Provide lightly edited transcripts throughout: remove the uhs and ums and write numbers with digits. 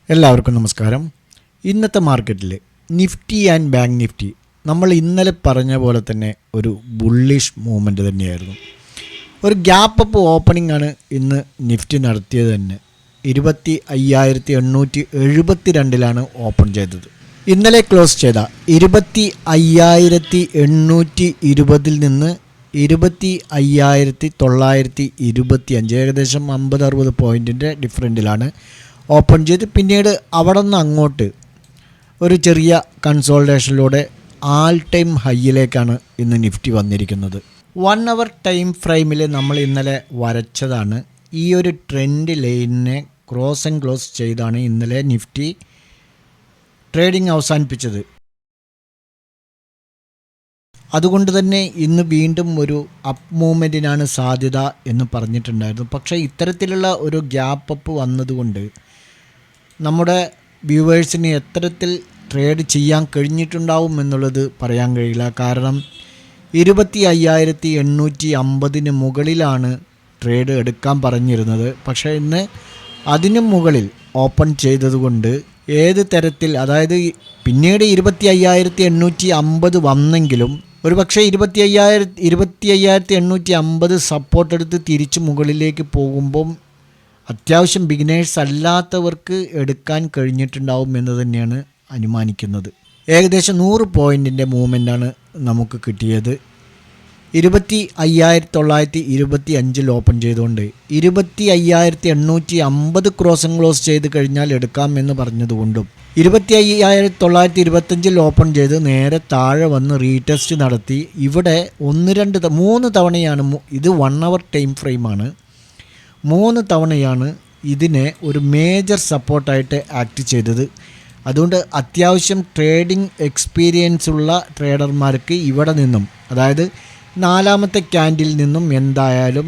എല്ലാവർക്കും നമസ്കാരം. ഇന്നത്തെ മാർക്കറ്റിൽ നിഫ്റ്റി ആൻഡ് ബാങ്ക് നിഫ്റ്റി നമ്മൾ ഇന്നലെ പറഞ്ഞ പോലെ തന്നെ ഒരു ബുള്ളിഷ് മൂവ്മെൻറ്റ് തന്നെയായിരുന്നു. ഒരു ഗ്യാപ്പ് അപ്പ് ഓപ്പണിംഗ് ആണ് ഇന്ന് നിഫ്റ്റി നടത്തിയത് തന്നെ. 25,872 ഓപ്പൺ ചെയ്തത്. ഇന്നലെ ക്ലോസ് ചെയ്ത 25,820 നിന്ന് 25,925, ഏകദേശം 50-60 പോയിൻറ്റിൻ്റെ ഡിഫറൻറ്റിലാണ് ഓപ്പൺ ചെയ്ത് പിന്നീട് അവിടെ നിന്ന് അങ്ങോട്ട് ഒരു ചെറിയ കൺസോൾട്ടേഷനിലൂടെ ആൾ ടൈം ഹൈയിലേക്കാണ് ഇന്ന് നിഫ്റ്റി വന്നിരിക്കുന്നത്. 1 അവർ ടൈം ഫ്രെയിമിൽ നമ്മൾ ഇന്നലെ വരച്ചതാണ്. ഈ ഒരു ട്രെൻഡ് ലൈനിനെ ക്രോസ് ആൻഡ് ക്ലോസ് ചെയ്താണ് ഇന്നലെ നിഫ്റ്റി ട്രേഡിംഗ് അവസാനിപ്പിച്ചത്. അതുകൊണ്ട് തന്നെ ഇന്ന് വീണ്ടും ഒരു അപ്പ് മൂവ്മെൻറ്റിനാണ് സാധ്യത എന്ന് പറഞ്ഞിട്ടുണ്ടായിരുന്നു. പക്ഷേ ഇത്തരത്തിലുള്ള ഒരു ഗ്യാപ്പ് അപ്പ് വന്നതുകൊണ്ട് നമ്മുടെ വ്യൂവേഴ്സിന് എത്തരത്തിൽ ട്രേഡ് ചെയ്യാൻ കഴിഞ്ഞിട്ടുണ്ടാവും എന്നുള്ളത് പറയാൻ കഴിയില്ല. കാരണം 25,850 മുകളിലാണ് ട്രേഡ് എടുക്കാൻ പറഞ്ഞിരുന്നത്. പക്ഷേ ഇന്ന് അതിനു മുകളിൽ ഓപ്പൺ ചെയ്തതുകൊണ്ട് ഏത് തരത്തിൽ, അതായത് പിന്നീട് 25,850 വന്നെങ്കിലും ഒരു പക്ഷേ 25,850 സപ്പോർട്ട് എടുത്ത് തിരിച്ച് മുകളിലേക്ക് പോകുമ്പം അത്യാവശ്യം ബിഗിനേഴ്സ് അല്ലാത്തവർക്ക് എടുക്കാൻ കഴിഞ്ഞിട്ടുണ്ടാവും എന്ന് തന്നെയാണ് അനുമാനിക്കുന്നത്. ഏകദേശം 100 പോയിൻറ്റിൻ്റെ മൂവ്മെൻറ്റാണ് നമുക്ക് കിട്ടിയത്. 25,925 ഓപ്പൺ ചെയ്തുകൊണ്ട് 25,850 ക്രോസ് ആൻഡ് ക്ലോസ് ചെയ്ത് കഴിഞ്ഞാൽ എടുക്കാം എന്ന് പറഞ്ഞതുകൊണ്ടും 25,925 ഓപ്പൺ ചെയ്ത് നേരെ താഴെ വന്ന് റീടെസ്റ്റ് നടത്തി ഇവിടെ 3 തവണയാണ്, ഇത് 1 അവർ ടൈം ഫ്രെയിമാണ്, 3 തവണയാണ് ഇതിനെ ഒരു മേജർ സപ്പോർട്ടായിട്ട് ആക്ട് ചെയ്തത്. അതുകൊണ്ട് അത്യാവശ്യം ട്രേഡിംഗ് എക്സ്പീരിയൻസ് ഉള്ള ട്രേഡർമാർക്ക് ഇവിടെ നിന്നും, അതായത് 4ാമത്തെ ക്യാൻഡിൽ നിന്നും എന്തായാലും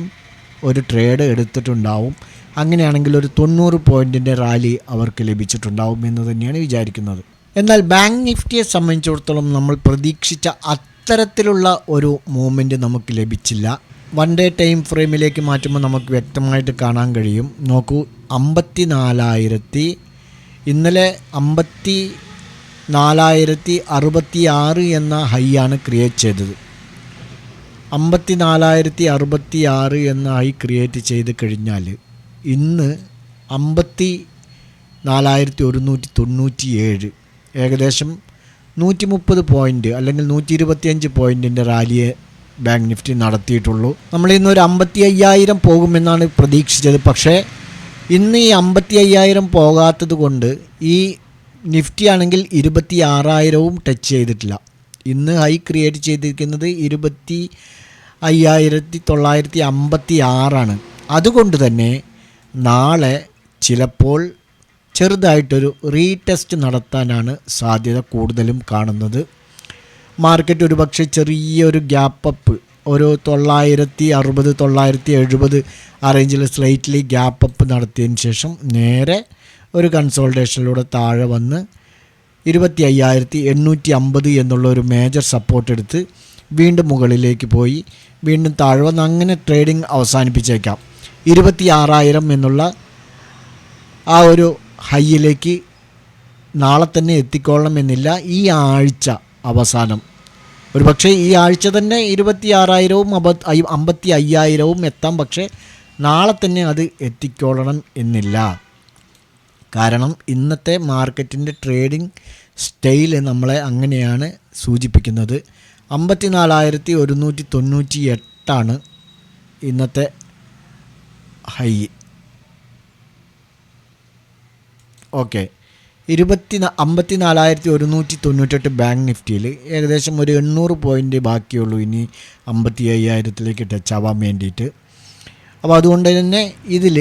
ഒരു ട്രേഡ് എടുത്തിട്ടുണ്ടാവും. അങ്ങനെയാണെങ്കിൽ ഒരു 90 പോയിൻറ്റിൻ്റെ റാലി അവർക്ക് ലഭിച്ചിട്ടുണ്ടാവും എന്ന് തന്നെയാണ് വിചാരിക്കുന്നത്. എന്നാൽ ബാങ്ക് നിഫ്റ്റിയെ സംബന്ധിച്ചിടത്തോളം നമ്മൾ പ്രതീക്ഷിച്ച അത്തരത്തിലുള്ള ഒരു മൂവ്മെൻറ്റ് നമുക്ക് ലഭിച്ചില്ല. 1 ഡേ ടൈം ഫ്രെയിമിലേക്ക് മാറ്റുമ്പോൾ നമുക്ക് വ്യക്തമായിട്ട് കാണാൻ കഴിയും. നോക്കൂ, 54,000, ഇന്നലെ 54,066 എന്ന ഹൈ ആണ് ക്രിയേറ്റ് ചെയ്തത്. 54,066 എന്ന ഹൈ ക്രിയേറ്റ് ചെയ്ത് കഴിഞ്ഞാൽ ഇന്ന് 54,197, ഏകദേശം 130 പോയിൻറ്റ് അല്ലെങ്കിൽ 125 പോയിൻറ്റിൻ്റെ റാലിയെ ബാങ്ക് നിഫ്റ്റി നടത്തിയിട്ടുള്ളൂ. നമ്മൾ ഇന്നൊരു 55,000 പോകുമെന്നാണ് പ്രതീക്ഷിച്ചത്. പക്ഷേ ഇന്ന് ഈ 55,000 പോകാത്തത് കൊണ്ട് ഈ നിഫ്റ്റി ആണെങ്കിൽ 26,000 ടച്ച് ചെയ്തിട്ടില്ല. ഇന്ന് ഹൈ ക്രിയേറ്റ് ചെയ്തിരിക്കുന്നത് 25,956. അതുകൊണ്ട് തന്നെ നാളെ ചിലപ്പോൾ ചെറുതായിട്ടൊരു റീടെസ്റ്റ് നടത്താനാണ് സാധ്യത കൂടുതലും കാണുന്നത്. മാർക്കറ്റ് ഒരുപക്ഷെ ചെറിയൊരു ഗ്യാപ്പ് അപ്പ്, ഒരു 960, 970 ആ റേഞ്ചിൽ സ്ലൈറ്റ്ലി ഗ്യാപ്പ് അപ്പ് നടത്തിയതിന് ശേഷം നേരെ ഒരു കൺസോൾട്ടേഷനിലൂടെ താഴെ വന്ന് 25,850 എന്നുള്ള ഒരു മേജർ സപ്പോർട്ട് എടുത്ത് വീണ്ടും മുകളിലേക്ക് പോയി വീണ്ടും താഴെ വന്ന് അങ്ങനെ ട്രേഡിംഗ് അവസാനിപ്പിച്ചേക്കാം. 26,000 എന്നുള്ള ആ ഒരു ഹൈയിലേക്ക് നാളെ തന്നെ എത്തിക്കൊള്ളണമെന്നില്ല. ഈ ആഴ്ച അവസാനം ഒരു പക്ഷേ ഈ ആഴ്ച തന്നെ 26,000, 55,000 എത്താം. പക്ഷേ നാളെ തന്നെ അത് എത്തിക്കൊള്ളണം എന്നില്ല. കാരണം ഇന്നത്തെ മാർക്കറ്റിൻ്റെ ട്രേഡിംഗ് സ്റ്റൈല് നമ്മളെ അങ്ങനെയാണ് സൂചിപ്പിക്കുന്നത്. 54,198 ഇന്നത്തെ ഹൈ. ഓക്കെ, 54,198 ബാങ്ക് നിഫ്റ്റിയിൽ ഏകദേശം ഒരു 800 പോയിൻറ്റ് ബാക്കിയുള്ളൂ ഇനി 55,000 ടച്ച് ആവാൻ വേണ്ടിയിട്ട്. അപ്പോൾ അതുകൊണ്ട് തന്നെ ഇതിൽ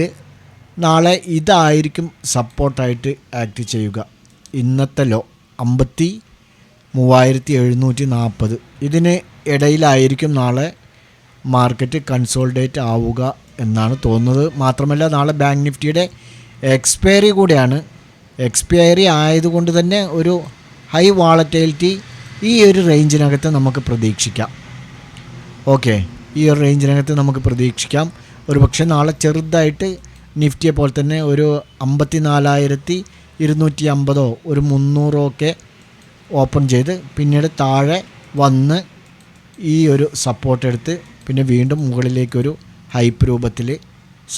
നാളെ ഇതായിരിക്കും സപ്പോർട്ടായിട്ട് ആക്ട് ചെയ്യുക. ഇന്നത്തെ ലോ 53,740, ഇതിന് ഇടയിലായിരിക്കും നാളെ മാർക്കറ്റ് കൺസോൾഡേറ്റ് ആവുക എന്നാണ് തോന്നുന്നത്. മാത്രമല്ല നാളെ ബാങ്ക് നിഫ്റ്റിയുടെ എക്സ്പയറി കൂടെയാണ്. എക്സ്പയറി ആയതുകൊണ്ട് തന്നെ ഒരു ഹൈ വാളറ്റൈലിറ്റി ഈ ഒരു റേഞ്ചിനകത്ത് നമുക്ക് പ്രതീക്ഷിക്കാം. ഓക്കെ, ഈ ഒരു റേഞ്ചിനകത്ത് നമുക്ക് പ്രതീക്ഷിക്കാം. ഒരു പക്ഷേ നാളെ ചെറുതായിട്ട് നിഫ്റ്റിയെ പോലെ തന്നെ ഒരു 54,250 ഒരു 300 ഒക്കെ ഓപ്പൺ ചെയ്ത് പിന്നീട് താഴെ വന്ന് ഈ ഒരു സപ്പോർട്ട് എടുത്ത് പിന്നെ വീണ്ടും മുകളിലേക്കൊരു ഹൈപ്പ് രൂപത്തിൽ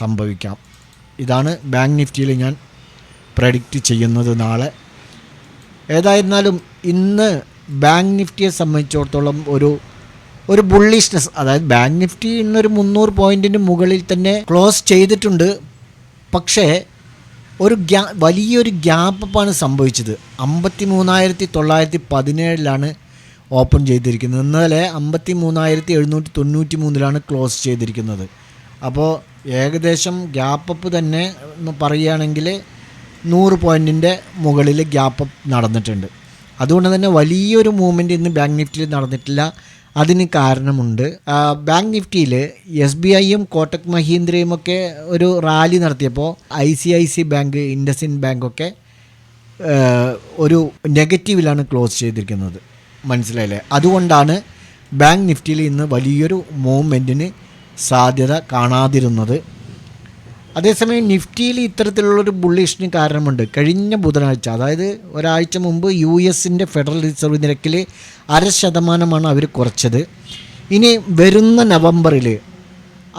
സംഭവിക്കാം. ഇതാണ് ബാങ്ക് നിഫ്റ്റിയിൽ ഞാൻ പ്രഡിക്റ്റ് ചെയ്യുന്നത് നാളെ. ഏതായിരുന്നാലും ഇന്ന് ബാങ്ക് നിഫ്റ്റിയെ സംബന്ധിച്ചിടത്തോളം ഒരു ബുള്ളിഷ്നെസ്, അതായത് ബാങ്ക് നിഫ്റ്റി ഇന്നൊരു 300 പോയിൻറ്റിന് മുകളിൽ തന്നെ ക്ലോസ് ചെയ്തിട്ടുണ്ട്. പക്ഷേ വലിയൊരു ഗ്യാപ്പാണ് സംഭവിച്ചത്. 53,917 ഓപ്പൺ ചെയ്തിരിക്കുന്നത്. ഇന്നലെ 53,793 ക്ലോസ് ചെയ്തിരിക്കുന്നത്. അപ്പോൾ ഏകദേശം ഗ്യാപ്പപ്പ് തന്നെ പറയുകയാണെങ്കിൽ 100 പോയിൻറ്റിൻ്റെ മുകളിൽ ഗ്യാപ്പപ്പ് നടന്നിട്ടുണ്ട്. അതുകൊണ്ട് തന്നെ വലിയൊരു മൂവ്മെൻറ്റ് ഇന്ന് ബാങ്ക് നിഫ്റ്റിയിൽ നടന്നിട്ടില്ല. അതിന് കാരണമുണ്ട്. ബാങ്ക് നിഫ്റ്റിയിൽ SBIയും കോട്ടക് മഹീന്ദ്രയും ഒക്കെ ഒരു റാലി നടത്തിയപ്പോൾ ICICI ബാങ്ക്, ഇൻഡസിൻഡ് ബാങ്കൊക്കെ ഒരു നെഗറ്റീവിലാണ് ക്ലോസ് ചെയ്തിരിക്കുന്നത്. മനസ്സിലായില്ലേ? അതുകൊണ്ടാണ് ബാങ്ക് നിഫ്റ്റിയിൽ ഇന്ന് വലിയൊരു മൂവ്മെൻറ്റിന് സാധ്യത കാണാതിരുന്നത്. അതേസമയം നിഫ്റ്റിയിൽ ഇത്തരത്തിലുള്ളൊരു ബുള്ളിഷിന് കാരണമുണ്ട്. കഴിഞ്ഞ ബുധനാഴ്ച, അതായത് ഒരാഴ്ച മുമ്പ് US ഫെഡറൽ റിസർവ് നിരക്കിൽ 0.5% അവർ കുറച്ചത്. ഇനി വരുന്ന നവംബറിൽ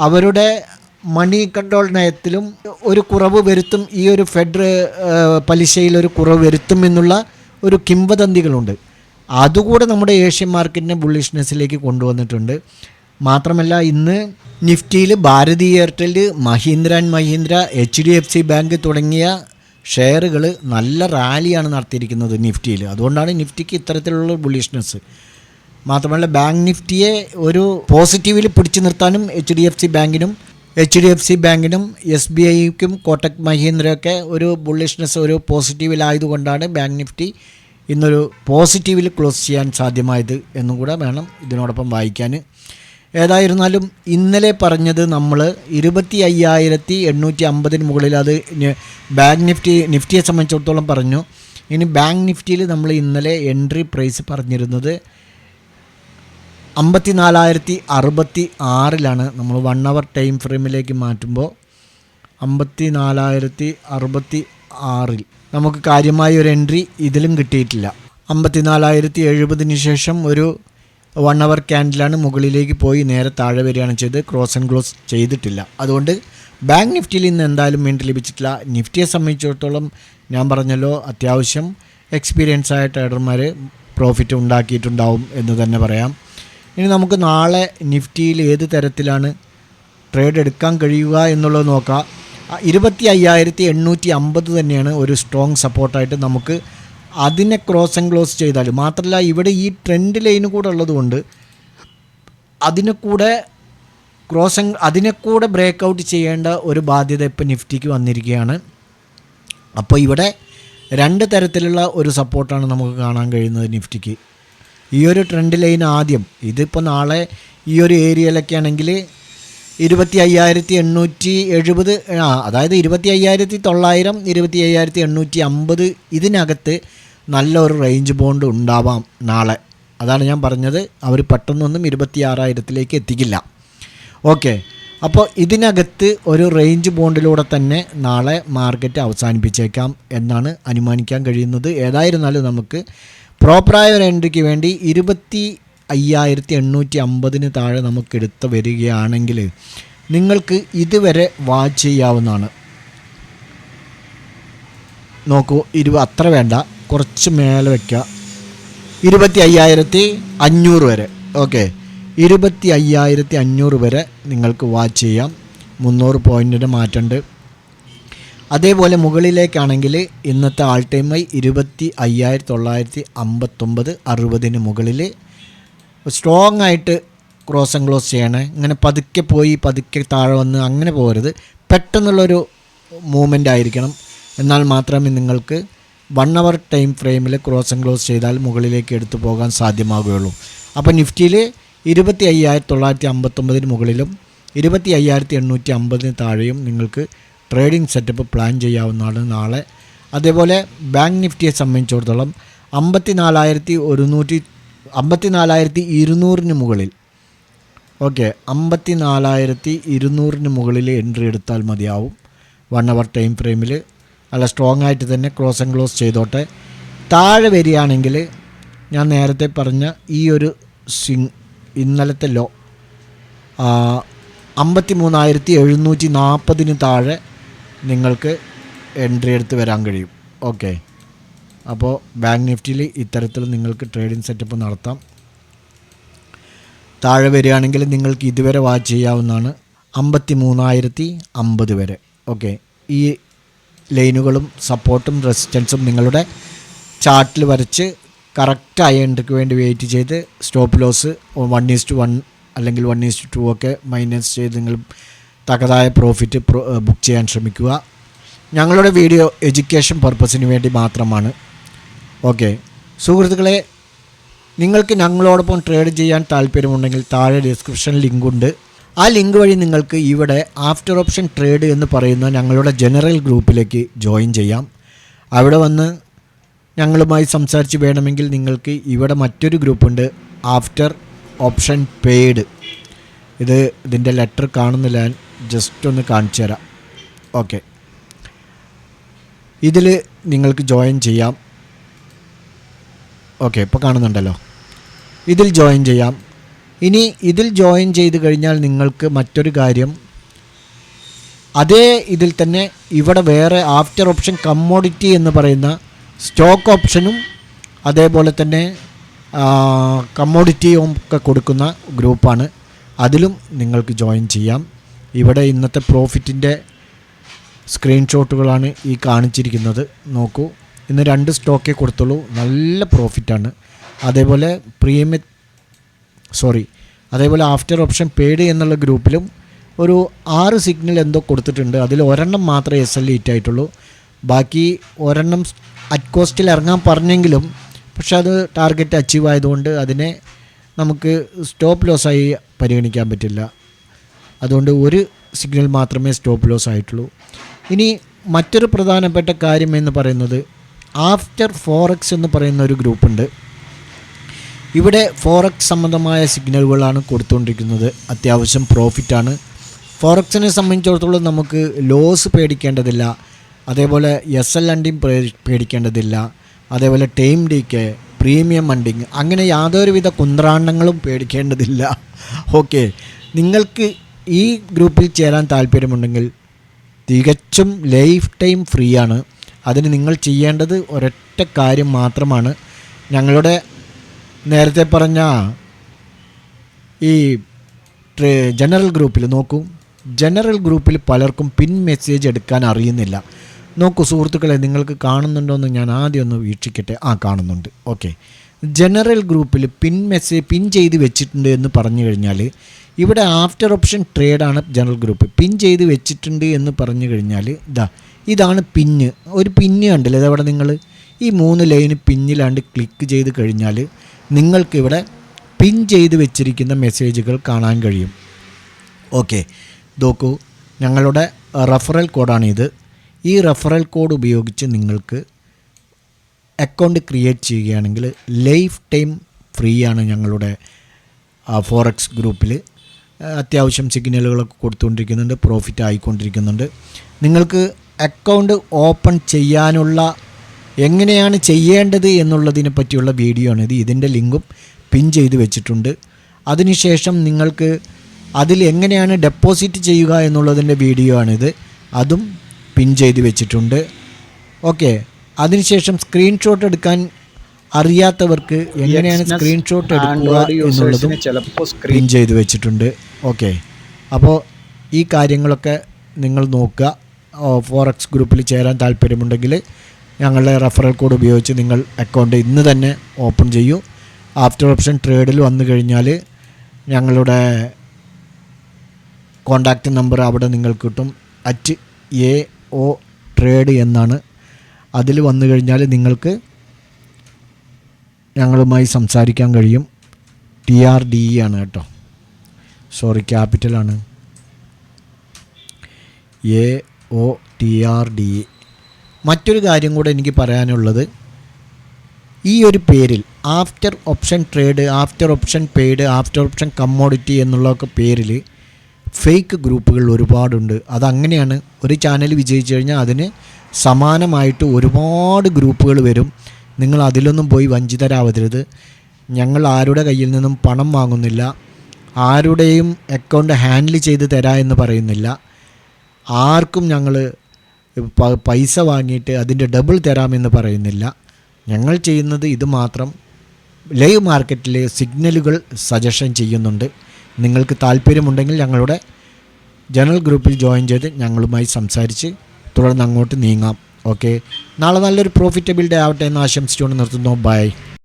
അവരുടെ മണി കൺട്രോൾ നയത്തിലും ഒരു കുറവ് വരുത്തും, ഈ ഒരു ഫെഡ് പലിശയിൽ ഒരു കുറവ് വരുത്തും എന്നുള്ള ഒരു കിംവദന്തികളുണ്ട്. അതുകൂടെ നമ്മുടെ ഏഷ്യൻ മാർക്കറ്റിനെ ബുള്ളിഷ്നെസ്സിലേക്ക് കൊണ്ടുവന്നിട്ടുണ്ട്. മാത്രമല്ല ഇന്ന് നിഫ്റ്റിയിൽ Bharti Airtel, Mahindra and Mahindra, HDFC bank തുടങ്ങിയ ഷെയറുകൾ നല്ല റാലിയാണ് നടത്തിയിരിക്കുന്നത് നിഫ്റ്റിയിൽ. അതുകൊണ്ടാണ് നിഫ്റ്റിക്ക് ഇത്തരത്തിലുള്ള ബുള്ളിഷ്നെസ്. മാത്രമല്ല ബാങ്ക് നിഫ്റ്റിയെ ഒരു പോസിറ്റീവിൽ പിടിച്ചു നിർത്താനും HDFC ബാങ്കിനും SBIക്കും കോട്ടക് മഹീന്ദ്രയൊക്കെ ഒരു ബുള്ളിഷ്നെസ്, ഒരു പോസിറ്റീവിലായതുകൊണ്ടാണ് ബാങ്ക് നിഫ്റ്റി ഇന്നൊരു പോസിറ്റീവിൽ ക്ലോസ് ചെയ്യാൻ സാധ്യമായത് എന്നും കൂടെ വേണം ഇതിനോടൊപ്പം വായിക്കാൻ. ഏതായിരുന്നാലും ഇന്നലെ പറഞ്ഞത് നമ്മൾ 25,850 മുകളിൽ അത് ബാങ്ക് നിഫ്റ്റിയെ സംബന്ധിച്ചിടത്തോളം പറഞ്ഞു. ഇനി ബാങ്ക് നിഫ്റ്റിയിൽ നമ്മൾ ഇന്നലെ എൻട്രി പ്രൈസ് പറഞ്ഞിരുന്നത് 54,066 നമ്മൾ 1 അവർ ടൈം ഫ്രെയിമിലേക്ക് മാറ്റുമ്പോൾ 54,066 നമുക്ക് കാര്യമായ ഒരു എൻട്രി ഇതിലും കിട്ടിയിട്ടില്ല. 54,070 ശേഷം ഒരു 1 അവർ ക്യാൻഡിലാണ് മുകളിലേക്ക് പോയി നേരെ താഴെ വരികയാണ് ചെയ്ത്, ക്രോസ് ആൻഡ് ക്ലോസ് ചെയ്തിട്ടില്ല. അതുകൊണ്ട് ബാങ്ക് നിഫ്റ്റിയിൽ ഇന്ന് എന്തായാലും എൻട്രി ലഭിച്ചിട്ടില്ല. നിഫ്റ്റിയെ സംബന്ധിച്ചിടത്തോളം ഞാൻ പറഞ്ഞല്ലോ, അത്യാവശ്യം എക്സ്പീരിയൻസ് ആയ ട്രേഡർമാർ പ്രോഫിറ്റ് ഉണ്ടാക്കിയിട്ടുണ്ടാവും എന്ന് തന്നെ പറയാം. ഇനി നമുക്ക് നാളെ നിഫ്റ്റിയിൽ ഏത് തരത്തിലാണ് ട്രേഡ് എടുക്കാൻ കഴിയുക എന്നുള്ളത് നോക്കാം. 25,850 തന്നെയാണ് ഒരു സ്ട്രോങ് സപ്പോർട്ടായിട്ട് നമുക്ക്. അതിനെ ക്രോസ് ആൻഡ് ക്ലോസ് ചെയ്താൽ മാത്രമല്ല, ഇവിടെ ഈ ട്രെൻഡ് ലൈന് കൂടെ ഉള്ളതുകൊണ്ട് അതിനെ കൂടെ ബ്രേക്ക് ഔട്ട് ചെയ്യേണ്ട ഒരു ബാധ്യത ഇപ്പോൾ നിഫ്റ്റിക്ക് വന്നിരിക്കുകയാണ്. അപ്പോൾ ഇവിടെ 2 തരത്തിലുള്ള ഒരു സപ്പോർട്ടാണ് നമുക്ക് കാണാൻ കഴിയുന്നത് നിഫ്റ്റിക്ക്. ഈ ഒരു ട്രെൻഡ് ലൈൻ ആദ്യം, ഇതിപ്പോൾ നാളെ ഈ ഒരു ഏരിയയിലൊക്കെ ആണെങ്കിൽ 25,870, അതായത് 25,900, 25,850 ഇതിനകത്ത് നല്ലൊരു റേഞ്ച് ബോണ്ട് ഉണ്ടാവാം നാളെ. അതാണ് ഞാൻ പറഞ്ഞത്, അവർ പെട്ടെന്നൊന്നും 26,000 എത്തിക്കില്ല. ഓക്കെ, അപ്പോൾ ഇതിനകത്ത് ഒരു റേഞ്ച് ബോണ്ടിലൂടെ തന്നെ നാളെ മാർക്കറ്റ് അവസാനിപ്പിച്ചേക്കാം എന്നാണ് അനുമാനിക്കാൻ കഴിയുന്നത്. ഏതായിരുന്നാലും നമുക്ക് പ്രോപ്പറായ ഒരു എൻട്രിക്ക് വേണ്ടി 25,850 താഴെ നമുക്ക് എടുത്ത് വരികയാണെങ്കിൽ നിങ്ങൾക്ക് ഇതുവരെ വാച്ച് ചെയ്യാവുന്നതാണ്. നോക്കൂ, അത്ര വേണ്ട, കുറച്ച് മേലെ വയ്ക്കുക, 25,500 വരെ. ഓക്കെ, 25,500 വരെ നിങ്ങൾക്ക് വാച്ച് ചെയ്യാം. 300 പോയിൻറ്റിൻ്റെ മാറ്റമുണ്ട്. അതേപോലെ മുകളിലേക്കാണെങ്കിൽ ഇന്നത്തെ ആൾ ടൈം 25,959, 60 മുകളിൽ സ്ട്രോങ് ആയിട്ട് ക്രോസ് ആൻഡ് ക്ലോസ് ചെയ്യണേ. ഇങ്ങനെ പതുക്കെ പോയി പതുക്കെ താഴെ വന്ന് അങ്ങനെ പോകരുത്. പെട്ടെന്നുള്ളൊരു മൂവ്മെൻ്റ് ആയിരിക്കണം. എന്നാൽ മാത്രമേ നിങ്ങൾക്ക് 1 അവർ ടൈം ഫ്രെയിമിൽ ക്രോസ് ആൻഡ് ക്ലോസ് ചെയ്താൽ മുകളിലേക്ക് എടുത്തു പോകാൻ സാധ്യമാകുകയുള്ളൂ. അപ്പോൾ നിഫ്റ്റിയിൽ 25,959 മുകളിലും 25,850 താഴെയും നിങ്ങൾക്ക് ട്രേഡിംഗ് സെറ്റപ്പ് പ്ലാൻ ചെയ്യാവുന്നതാണ് നാളെ. അതേപോലെ ബാങ്ക് നിഫ്റ്റിയെ സംബന്ധിച്ചിടത്തോളം 54,200 മുകളിൽ, ഓക്കെ, 54,200 മുകളിൽ എൻട്രി എടുത്താൽ മതിയാവും. 1 അവർ ടൈം ഫ്രെയിമിൽ നല്ല സ്ട്രോങ് ആയിട്ട് തന്നെ ക്ലോസ് ആൻഡ് ക്ലോസ് ചെയ്തോട്ടെ. താഴെ വരികയാണെങ്കിൽ ഞാൻ നേരത്തെ പറഞ്ഞ ഈ ഒരു ഇന്നലത്തെ ലോ 53,740 താഴെ നിങ്ങൾക്ക് എൻട്രി എടുത്ത് വരാൻ കഴിയും. ഓക്കെ, അപ്പോൾ ബാങ്ക് നിഫ്റ്റിയിൽ ഇത്തരത്തിൽ നിങ്ങൾക്ക് ട്രേഡിംഗ് സെറ്റപ്പ് നടത്താം. താഴെ വരികയാണെങ്കിൽ നിങ്ങൾക്ക് ഇതുവരെ വാച്ച് ചെയ്യാവുന്നതാണ് 53,050 വരെ. ഓക്കെ, ഈ ലൈനുകളും സപ്പോർട്ടും റെസിസ്റ്റൻസും നിങ്ങളുടെ ചാർട്ടിൽ വരച്ച് കറക്റ്റായ എൻട്രിക്ക് വേണ്ടി വെയിറ്റ് ചെയ്ത് സ്റ്റോപ്പ് ലോസ് 1:1 അല്ലെങ്കിൽ 1:2 ഒക്കെ മൈനസ് ചെയ്ത് നിങ്ങൾ തക്കതായ പ്രോഫിറ്റ് ബുക്ക് ചെയ്യാൻ ശ്രമിക്കുക. ഞങ്ങളുടെ വീഡിയോ എഡ്യൂക്കേഷൻ പർപ്പസിന് വേണ്ടി മാത്രമാണ്. ഓക്കെ സുഹൃത്തുക്കളെ, നിങ്ങൾക്ക് ഞങ്ങളോടൊപ്പം ട്രേഡ് ചെയ്യാൻ താല്പര്യമുണ്ടെങ്കിൽ താഴെ ഡിസ്ക്രിപ്ഷൻ ലിങ്കുണ്ട്. ആ ലിങ്ക് വഴി നിങ്ങൾക്ക് ഇവിടെ ആഫ്റ്റർ ഓപ്ഷൻ ട്രേഡ് എന്ന് പറയുന്ന ഞങ്ങളുടെ ജനറൽ ഗ്രൂപ്പിലേക്ക് ജോയിൻ ചെയ്യാം. അവിടെ വന്ന് ഞങ്ങളുമായി സംസാരിച്ച് വേണമെങ്കിൽ നിങ്ങൾക്ക് ഇവിടെ മറ്റൊരു ഗ്രൂപ്പുണ്ട്, ആഫ്റ്റർ ഓപ്ഷൻ പെയ്ഡ്. ഇതിൻ്റെ ലെറ്റർ കാണുന്നില്ല, ഞാൻ ജസ്റ്റ് ഒന്ന് കാണിച്ചു തരാം. ഓക്കെ, ഇതിൽ നിങ്ങൾക്ക് ജോയിൻ ചെയ്യാം. ഓക്കെ, ഇപ്പോൾ കാണുന്നുണ്ടല്ലോ, ഇതിൽ ജോയിൻ ചെയ്യാം. ഇനി ഇതിൽ ജോയിൻ ചെയ്ത് കഴിഞ്ഞാൽ നിങ്ങൾക്ക് മറ്റൊരു കാര്യം, അതേ ഇതിൽ തന്നെ ഇവിടെ വേറെ ആഫ്റ്റർ ഓപ്ഷൻ കമ്മോഡിറ്റി എന്ന് പറയുന്ന സ്റ്റോക്ക് ഓപ്ഷനും അതേപോലെ തന്നെ കമ്മോഡിറ്റിയും ഒക്കെ കൊടുക്കുന്ന ഗ്രൂപ്പാണ്. അതിലും നിങ്ങൾക്ക് ജോയിൻ ചെയ്യാം. ഇവിടെ ഇന്നത്തെ പ്രോഫിറ്റിൻ്റെ സ്ക്രീൻഷോട്ടുകളാണ് ഈ കാണിച്ചിരിക്കുന്നത്. നോക്കൂ, ഇന്ന് 2 സ്റ്റോക്കേ കൊടുത്തുള്ളൂ, നല്ല പ്രോഫിറ്റാണ്. അതേപോലെ അതേപോലെ ആഫ്റ്റർ ഓപ്ഷൻ പെയ്ഡ് എന്നുള്ള ഗ്രൂപ്പിലും ഒരു 6 സിഗ്നൽ എന്തോ കൊടുത്തിട്ടുണ്ട്. അതിൽ ഒരെണ്ണം മാത്രമേ SL ഹിറ്റ് ആയിട്ടുള്ളൂ. ബാക്കി ഒരെണ്ണം അറ്റ് കോസ്റ്റിൽ ഇറങ്ങാൻ പറഞ്ഞെങ്കിലും പക്ഷെ അത് ടാർഗറ്റ് അച്ചീവ് ആയതുകൊണ്ട് അതിനെ നമുക്ക് സ്റ്റോപ്പ് ലോസായി പരിഗണിക്കാൻ പറ്റില്ല. അതുകൊണ്ട് ഒരു സിഗ്നൽ മാത്രമേ സ്റ്റോപ്പ് ലോസ് ആയിട്ടുള്ളൂ. ഇനി മറ്റൊരു പ്രധാനപ്പെട്ട കാര്യം എന്ന് പറയുന്നത് ആഫ്റ്റർ ഫോറക്സ് എന്ന് പറയുന്ന ഒരു ഗ്രൂപ്പുണ്ട്. ഇവിടെ ഫോറക്സ് സംബന്ധമായ സിഗ്നലുകളാണ് കൊടുത്തുകൊണ്ടിരിക്കുന്നത്. അത്യാവശ്യം പ്രോഫിറ്റാണ്. ഫോറക്സിനെ സംബന്ധിച്ചിടത്തോളം നമുക്ക് ലോസ് പേടിക്കേണ്ടതില്ല, അതേപോലെ SL അണ്ടിങ് പേടിക്കേണ്ടതില്ല, അതേപോലെ ടൈം ഡിക്ക്, പ്രീമിയം അണ്ടിങ്, അങ്ങനെ യാതൊരുവിധ കുന്ത്രാണ്ടങ്ങളും പേടിക്കേണ്ടതില്ല. ഓക്കെ, നിങ്ങൾക്ക് ഈ ഗ്രൂപ്പിൽ ചേരാൻ താല്പര്യമുണ്ടെങ്കിൽ തികച്ചും ലൈഫ് ടൈം ഫ്രീ ആണ്. അതിന് നിങ്ങൾ ചെയ്യേണ്ടത് ഒരൊറ്റ കാര്യം മാത്രമാണ്. ഞങ്ങളുടെ നേരത്തെ പറഞ്ഞ ഈ ജനറൽ ഗ്രൂപ്പിൽ നോക്കൂ, ജനറൽ ഗ്രൂപ്പിൽ പലർക്കും പിൻ മെസ്സേജ് എടുക്കാൻ അറിയുന്നില്ല. നോക്കൂ സുഹൃത്തുക്കളെ, നിങ്ങൾക്ക് കാണുന്നുണ്ടോ എന്ന് ഞാൻ ആദ്യം ഒന്ന് വീക്ഷിക്കട്ടെ. കാണുന്നുണ്ട്. ഓക്കെ, ജനറൽ ഗ്രൂപ്പിൽ പിൻ ചെയ്ത് വെച്ചിട്ടുണ്ട് എന്ന് പറഞ്ഞു കഴിഞ്ഞാൽ ഇവിടെ ആഫ്റ്റർ ഓപ്ഷൻ ട്രേഡാണ് ജനറൽ ഗ്രൂപ്പ്. പിൻ ചെയ്ത് വെച്ചിട്ടുണ്ട് എന്ന് പറഞ്ഞു കഴിഞ്ഞാൽ ഇതാണ് പിന്ന്. ഒരു പിന്ന് കണ്ടില്ല ഇതവിടെ നിങ്ങൾ ഈ 3 ലൈന് പിന്നിലാണ്ട് ക്ലിക്ക് ചെയ്ത് കഴിഞ്ഞാൽ നിങ്ങൾക്കിവിടെ പിൻ ചെയ്ത് വെച്ചിരിക്കുന്ന മെസ്സേജുകൾ കാണാൻ കഴിയും. ഓക്കെ, നോക്കൂ, ഞങ്ങളുടെ റെഫറൽ കോഡാണിത്. ഈ റെഫറൽ കോഡ് ഉപയോഗിച്ച് നിങ്ങൾക്ക് അക്കൗണ്ട് ക്രിയേറ്റ് ചെയ്യുകയാണെങ്കിൽ ലൈഫ് ടൈം ഫ്രീ ആണ്. ഞങ്ങളുടെ ഫോറക്സ് ഗ്രൂപ്പിൽ അത്യാവശ്യം സിഗ്നലുകളൊക്കെ കൊടുത്തുകൊണ്ടിരിക്കുന്നുണ്ട്, പ്രോഫിറ്റ് ആയിക്കൊണ്ടിരിക്കുന്നുണ്ട്. നിങ്ങൾക്ക് അക്കൗണ്ട് ഓപ്പൺ ചെയ്യാനുള്ള എങ്ങനെയാണ് ചെയ്യേണ്ടത് എന്നുള്ളതിനെ പറ്റിയുള്ള വീഡിയോ ആണിത്. ഇതിൻ്റെ ലിങ്കും പിൻ ചെയ്ത് വെച്ചിട്ടുണ്ട്. അതിനുശേഷം നിങ്ങൾക്ക് അതിൽ എങ്ങനെയാണ് ഡെപ്പോസിറ്റ് ചെയ്യുക എന്നുള്ളതിൻ്റെ വീഡിയോ ആണിത്, അതും പിൻ ചെയ്ത് വെച്ചിട്ടുണ്ട്. ഓക്കെ, അതിനുശേഷം സ്ക്രീൻഷോട്ട് എടുക്കാൻ അറിയാത്തവർക്ക് എങ്ങനെയാണ് സ്ക്രീൻഷോട്ട് എടുക്കുക എന്നുള്ളതും പിൻ ചെയ്ത് വെച്ചിട്ടുണ്ട്. ഓക്കെ, അപ്പോൾ ഈ കാര്യങ്ങളൊക്കെ നിങ്ങൾ നോക്കുക. ഫോറക്സ് ഗ്രൂപ്പിൽ ചേരാൻ താല്പര്യമുണ്ടെങ്കിൽ ഞങ്ങളുടെ റെഫറൽ കോഡ് ഉപയോഗിച്ച് നിങ്ങൾ അക്കൗണ്ട് ഇന്ന് തന്നെ ഓപ്പൺ ചെയ്യൂ. ആഫ്റ്റർ ഓപ്ഷൻ ട്രേഡിൽ വന്നു കഴിഞ്ഞാൽ ഞങ്ങളുടെ കോൺടാക്റ്റ് നമ്പർ അവിടെ നിങ്ങൾക്ക് കിട്ടും. @AO ട്രേഡ് എന്നാണ്. അതിൽ വന്നു കഴിഞ്ഞാൽ നിങ്ങൾക്ക് ഞങ്ങളുമായി സംസാരിക്കാൻ കഴിയും. TRDE ആണ് കേട്ടോ, സോറി ക്യാപിറ്റലാണ്, AO TRDE. മറ്റൊരു കാര്യം കൂടെ എനിക്ക് പറയാനുള്ളത്, ഈ ഒരു പേരിൽ after option trade, after option paid, after option commodity എന്നുള്ളതൊക്കെ പേരിൽ ഫേക്ക് ഗ്രൂപ്പുകൾ ഒരുപാടുണ്ട്. അതങ്ങനെയാണ്. ഒരു ചാനൽ വിജയിച്ചു കഴിഞ്ഞാൽ അതിന് സമാനമായിട്ട് ഒരുപാട് ഗ്രൂപ്പുകൾ വരും. നിങ്ങൾ അതിലൊന്നും പോയി വഞ്ചിതരാവരുത്. ഞങ്ങൾ ആരുടെ കയ്യിൽ നിന്നും പണം വാങ്ങുന്നില്ല, ആരുടെയും അക്കൗണ്ട് ഹാൻഡിൽ ചെയ്ത് തരാ എന്ന് പറയുന്നില്ല. ആർക്കും ഞങ്ങൾ പൈസ വാങ്ങിയിട്ട് അതിൻ്റെ ഡബിൾ തരാമെന്ന് പറയുന്നില്ല. ഞങ്ങൾ ചെയ്യുന്നത് ഇത് മാത്രം. ലൈവ് മാർക്കറ്റിലെ സിഗ്നലുകൾ സജഷൻ ചെയ്യുന്നുണ്ട്. നിങ്ങൾക്ക് താല്പര്യമുണ്ടെങ്കിൽ ഞങ്ങളുടെ ജനറൽ ഗ്രൂപ്പിൽ ജോയിൻ ചെയ്ത് ഞങ്ങളുമായി സംസാരിച്ച് തുടർന്ന് അങ്ങോട്ട് നീങ്ങാം. ഓക്കെ, നാളെ നല്ലൊരു പ്രോഫിറ്റബിൾ ഡേ ആവട്ടെ എന്ന് ആശംസിച്ചുകൊണ്ട് നിർത്തുന്നു. ബൈ.